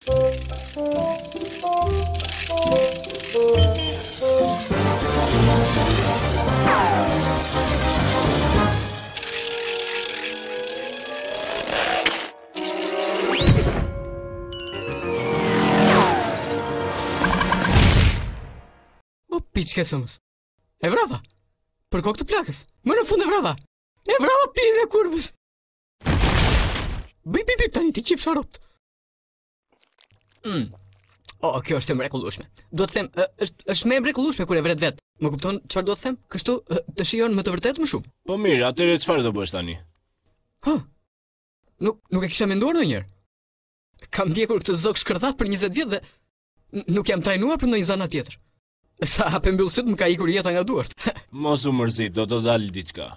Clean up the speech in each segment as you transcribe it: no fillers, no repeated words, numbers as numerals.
O, piç kesëmës. E vrava. Për kokë të plakës. Më në fund e vrava. E vrava pirën e kurvës. Bëj bip tani ti qif sharopt. O, kjo është e mrekullueshme. Do të them, është më e mrekullueshme kur e vret vet. Më kupton çfarë do të them? Kështu të shijon më të vërtet më shumë. Po mirë, atëherë çfarë do bësh tani? Nuk e kisha menduar ndonjëherë. Kam ndjekur këtë zog shkërdhat për 20 vjet dhe nuk jam trajnuar për ndonjë zana tjetër. Sa hapë mbyll syt më ka ikur jeta nga duart. Mos u mërzit, do të dalë diçka.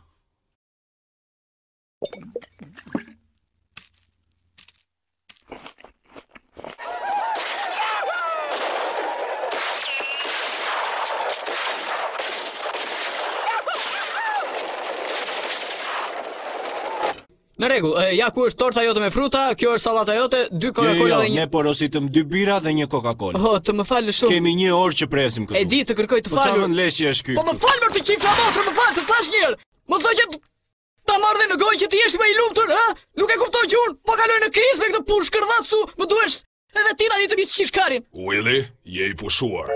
Në rregull, ja ku është torta jote me fruta, kjo është sallata jote, 2 Coca-Cola dhe një. Ne porositëm 2 bira dhe 1 Coca-Cola. Të më falë shumë. Kemi 1 orë që presim këtu. E di të kërkoj të falur. Po çfarë leshje është ky? Po më fal më të qifra motrë, më fal, të thash një herë. Mos do që ta marr dhe në gojë që ti jesh më i lumtur, ha? Nuk e kuptoj që unë po kaloj në krizë me këtë punë shkërdhat këtu, më duhesh edhe ti tani të më çishkarin. Willy, je i pushuar.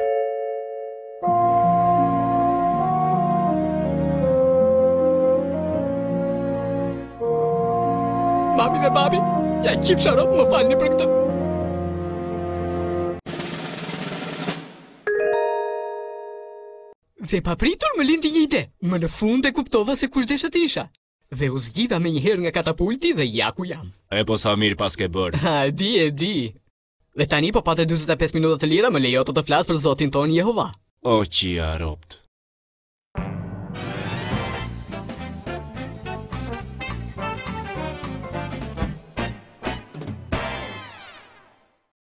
Mami dhe babi, ja qip sharop, më falni për këtë. Dhe papritur më lindi një ide. Më në fund e kuptova se kush desha të isha. Dhe u zgjidha me njëherë nga katapulti dhe ja ku jam. E po sa mirë pas ke bërë. E di. Dhe tani po pate 45 minuta të lira më lejo të flas për Zotin ton Jehova. O qia ropt.